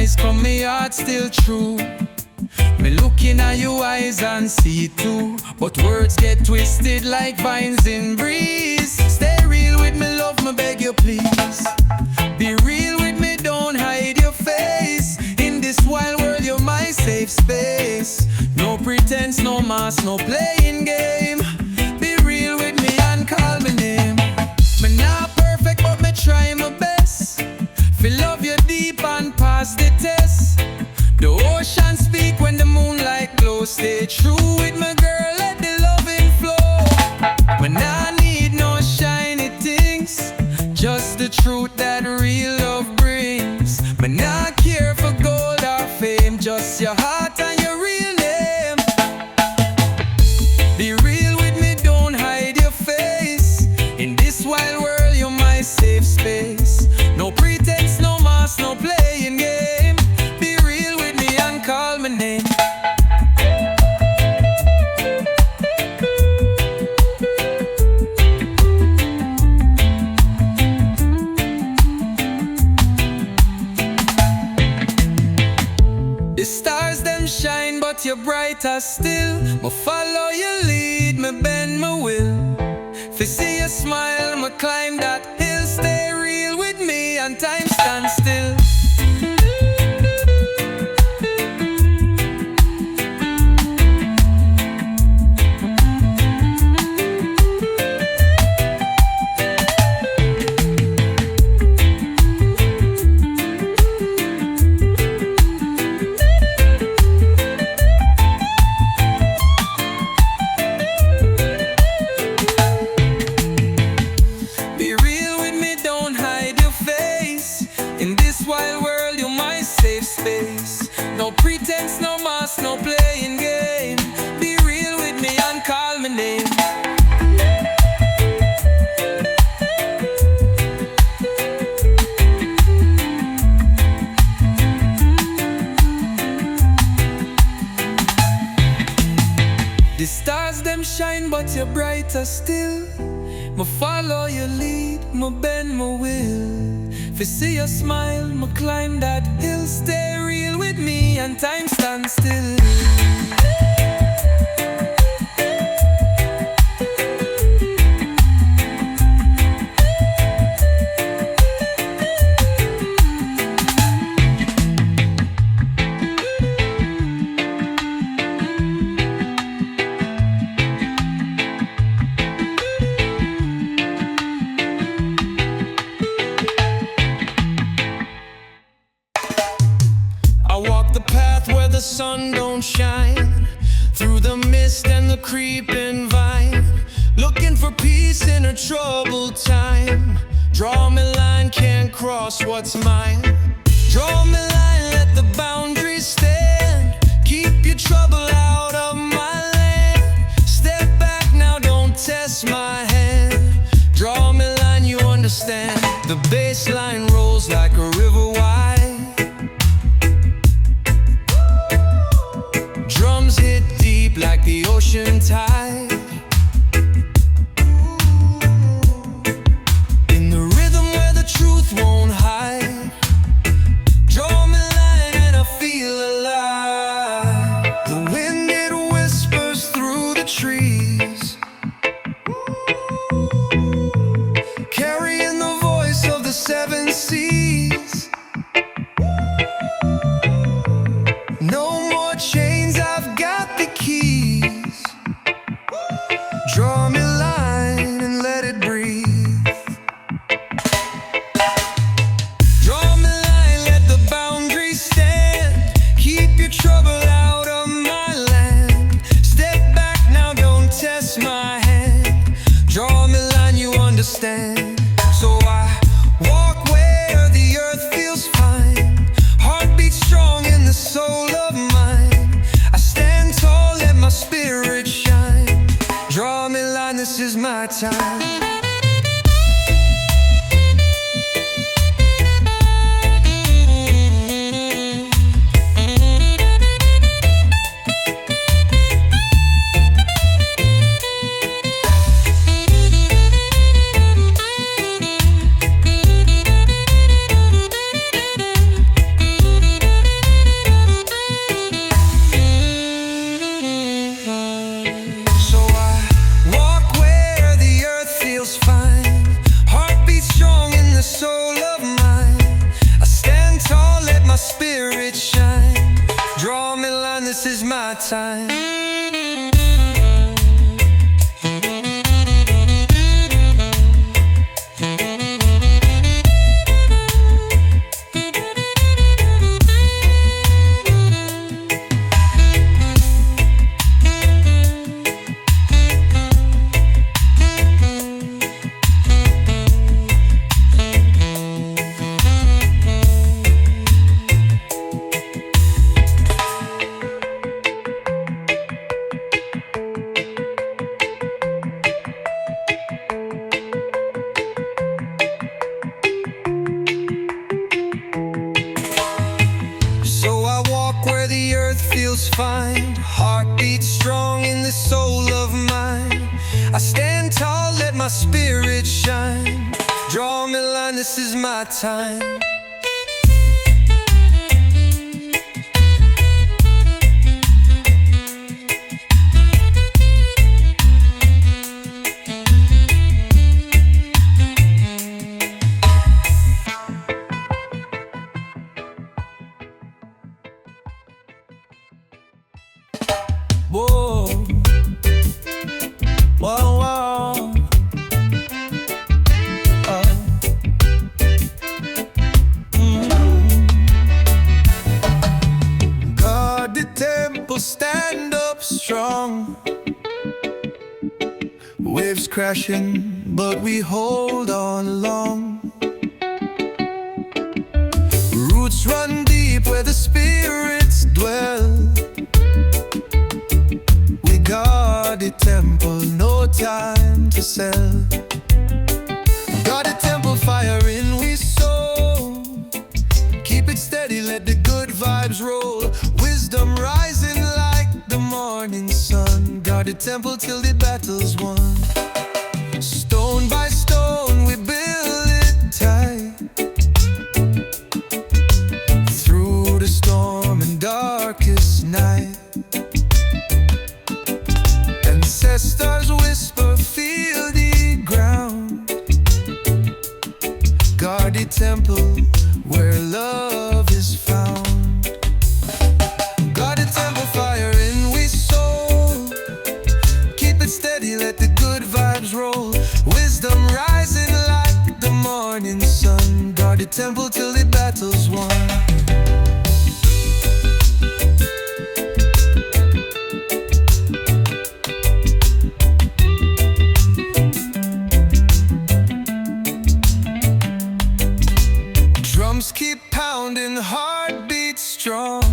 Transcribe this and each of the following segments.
eyes, come my heart still true. Me looking at your eyes and see it too, but words get twisted like vines in breeze. Stay real with me, love me, beg you please. Be real with me, don't hide your face. In this wild world, you're my safe space. No pretense, no mask, no playing game. Be real with me and call me name. Me not perfect, but me try my best. Feel love you deep and pass the test. The ocean speak when the moonlight glows. Stay true with my girl, let the loving flow. When I need no shiny things, just the truth that real love brings. But not care for gold or fame, just your heart and your real name. Be real with me, don't hide your face. In this wild world, you're my safe space. No pretense, no mask, no playing game. Be real with me and call my name. The stars them shine, but you're brighter still. Me follow your lead, me bend my will. If you see a smile, me climb that hill. Stay real with me and time stand still. No pretense, no mask, no playing game. Be real with me and call my name. The stars them shine, but you're brighter still. Me follow your lead, me bend my will. If you see a smile, me climb that hill. Stay real with me and time stand still. The sun don't shine through the mist and the creeping vine, looking for peace in a troubled time. Draw me line, can't cross what's mine. Draw me line, let the boundaries stand. Keep your trouble out of my land. Step back now, don't test my hand. Draw me line, you understand. The bass line rolls like a river wide. Drums hit deep like the ocean tide. In the rhythm where the truth won't hide. Draw me line and I feel alive. The wind it whispers through the trees, carrying the voice of the seven seas. No more chains, I've got the keys. Draw me a line and let it breathe. Draw me a line, let the boundaries stand. Keep your trouble out of my land. Step back now, don't test my hand. Draw me a line, you understand. So I walk where the earth feels fine. Heartbeat strong in the soul of mine. I stand tall, let my spirit shine. Draw me a line, this is my time. spirit shine. Draw me a line, this is my time. Feels fine, heartbeat strong in the soul of mine. I stand tall, let my spirit shine. Draw me a line, this is my time. Whoa, whoa, whoa. Guard the temple, stand up strong. Waves crashing, but we hold on long. Roots run deep where the spirits dwell. Guard the temple, no time to sell. Guard the temple, fire in we sow. Keep it steady, let the good vibes roll. Wisdom rising like the morning sun. Guard the temple till the battle's won. Stone by stone we build it tight. Through the storm and darkest night, ancestors whisper, feel the ground. Guard the temple where love is found. Guard the temple, fire in we sow. Keep it steady, let the good vibes roll. Wisdom rising like the morning sun. Guard the temple till the battle's won. Drums keep pounding, heartbeat strong.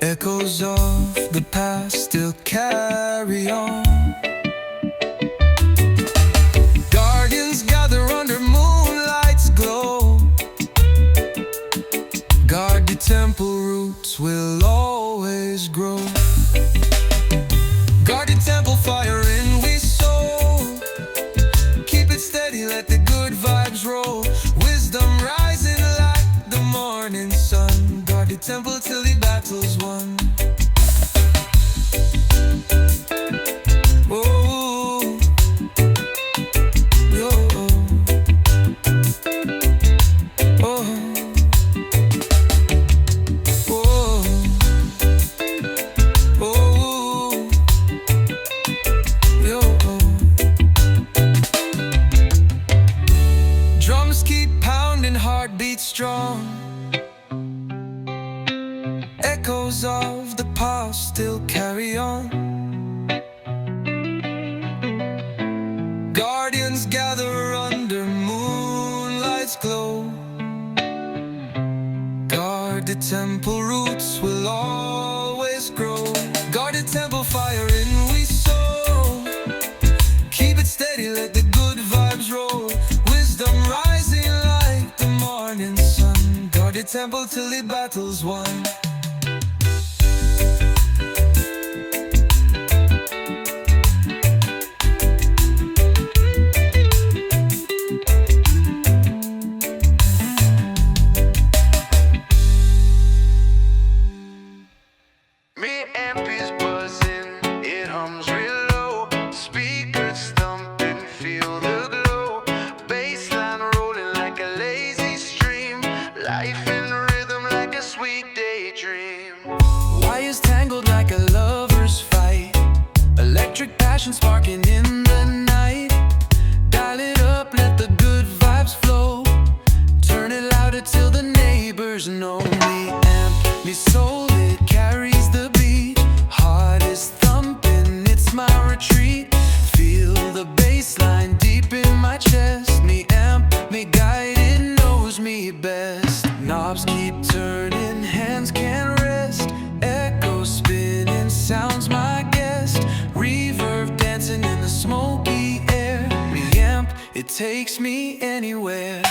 Echoes of the past still carry on. Guardians gather under moonlight's glow. Guard the temple, roots will always grow. Guard the temple, fire in we sow. Keep it steady, let the good vibes roll. Wisdom rising like the morning sun. Guard the temple till the battle's won. Oh, yo, oh, oh, oh, yo, oh. Drums keep pounding, heartbeat strong. Echoes of the past still carry on. Guardians gather under moonlight's glow. Guard the temple, roots will always grow. Guard the temple, fire in we sow. Keep it steady, let the good vibes roll. Wisdom rising like the morning sun. Guard the temple till the battle's won. Life passion sparking in the night. Dial it up, let the good vibes flow. Turn it louder till the neighbors know me. Amp, me soul, it carries the beat. Heart is thumping, it's my retreat. Feel the bass line deep in my chest. Me amp, me guide, it knows me best. Knobs keep turning, hands can't rest. Echo spinning, sounds my guest. Reverb dancing in the smoky air. Me amp, it takes me anywhere.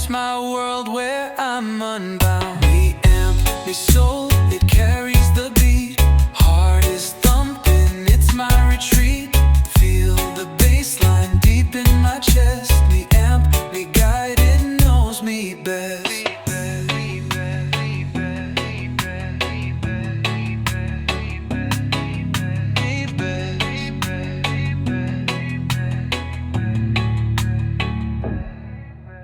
My world where I'm unbound. Me amp, me soul, it carries the beat. Heart is thumping, it's my retreat. Feel the bass line deep in my chest. Me amp, me guide, it knows me best.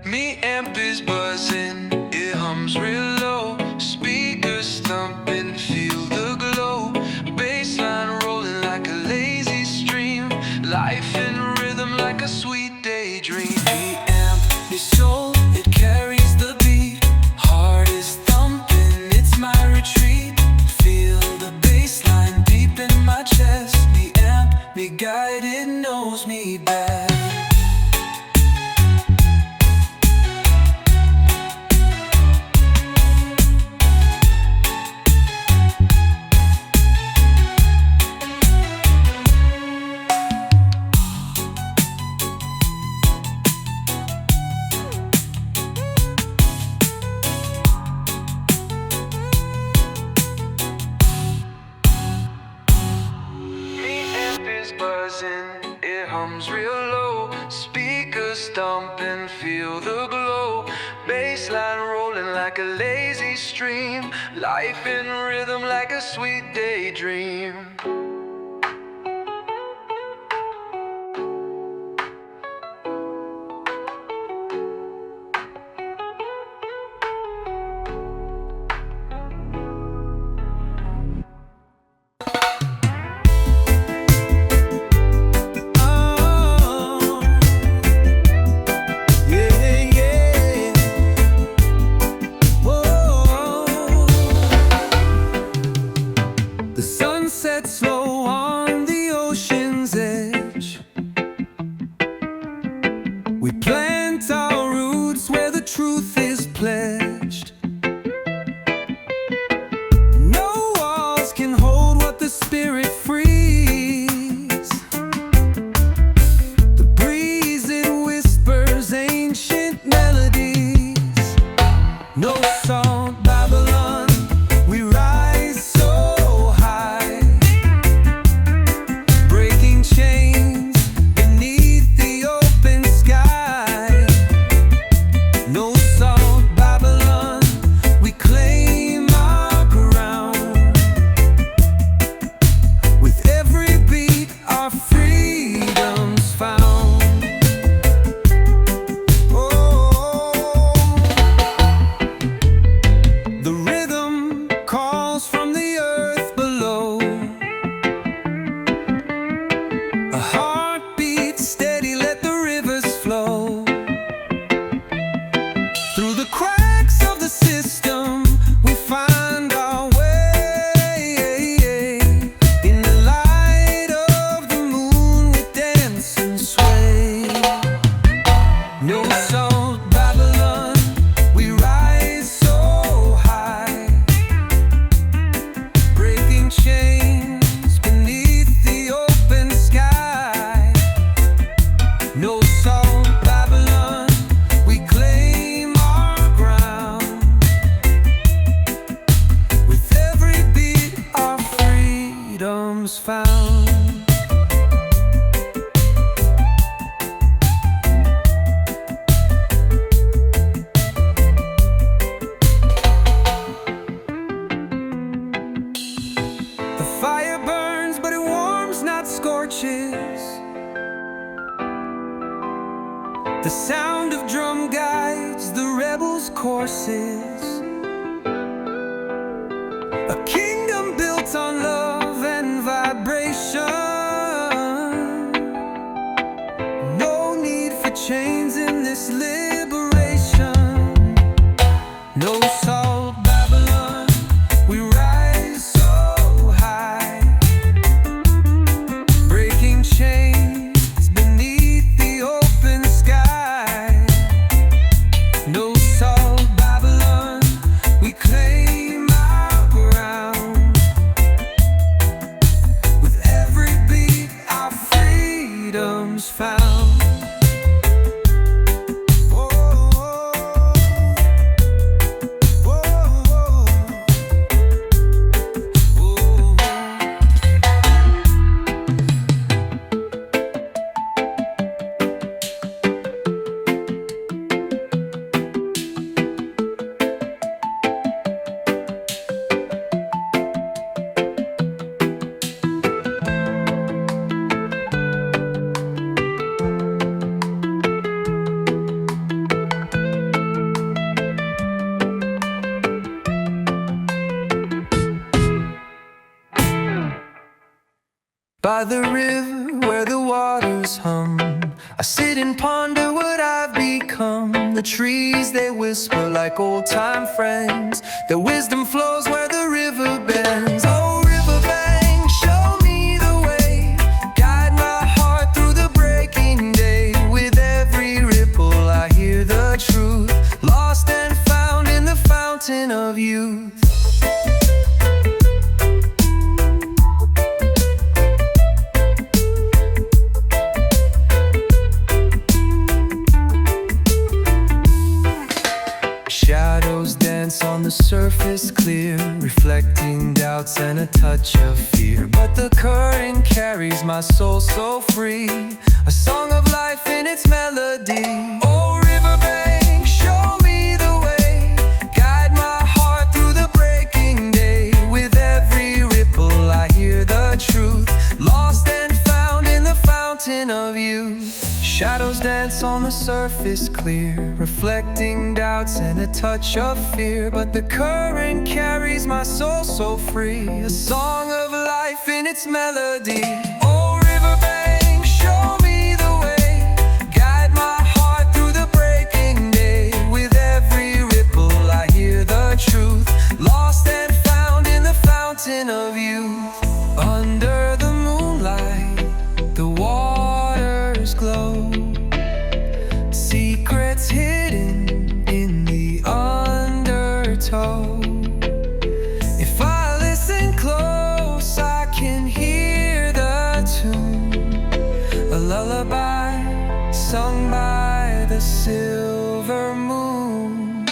Me amp is buzzing, it hums real low. Speakers thumping, feel the glow. Bassline rolling like a lazy stream. Life in rhythm like a sweet daydream. Me amp, me soul, it carries the beat. Heart is thumping, it's my retreat. Feel the bassline deep in my chest. Me amp, me guide, it knows me best. Buzzing, it hums real low. Speakers thumping, feel the glow. Bassline rolling like a lazy stream. Life in rhythm like a sweet daydream. The sun sets slow scorches. The sound of drum guides the rebels' courses. A kingdom built on love and vibration. No need for chains in this liberation. No salt Babylon, we rise so high, breaking chains beneath the open sky. No salt Babylon, we claim our ground. With every beat our freedom's found. By the river where the waters hum, I sit and ponder what I've become. The trees, they whisper like old-time friends. Their wisdom flows where the river bends. Oh, Riverbank, show me the way. Guide my heart through the breaking day. With every ripple I hear the truth, lost and found in the fountain of youth. Shadows dance on the surface clear, reflecting doubts and a touch of fear. But the current carries my soul so free, a song of life in its melody. Oh, Riverbank, show me the way. Guide my heart through the breaking day. With every ripple I hear the truth, lost and found in the fountain of youth. Shadows dance on the surface clear, reflecting doubts and a touch of fear. But the current carries my soul so free, a song of life in its melody. Oh, Riverbank, show me the way. Guide my heart through the breaking day. With every ripple I hear the truth, lost and found in the fountain of youth. Under the moonlight, the waters glow, secrets hidden in the undertow. If I listen close, I can hear the tune, a lullaby sung by the silver moon.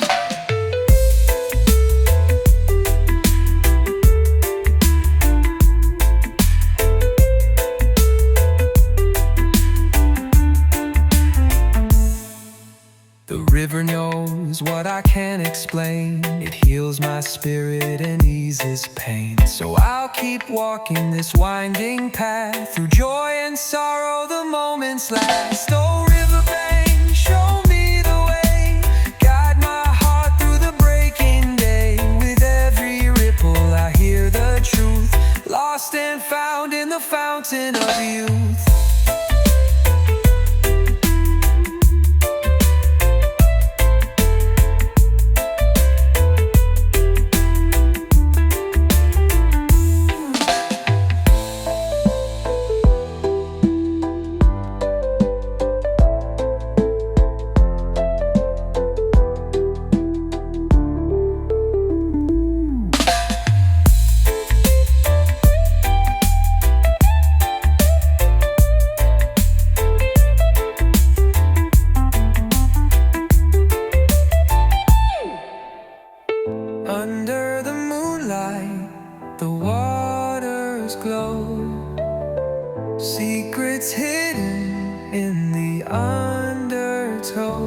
The river knows what I can't explain. It heals my spirit and eases pain. So I'll keep walking this winding path. Through joy and sorrow the moments last. Oh, Riverbank, show me the way. Guide my heart through the breaking day. With every ripple I hear the truth, lost and found in the fountain of youth. Under the moonlight, the waters glow, secrets hidden in the undertow.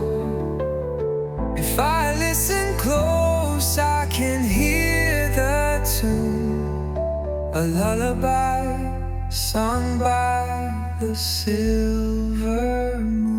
If I listen close, I can hear the tune, a lullaby sung by the silver moon.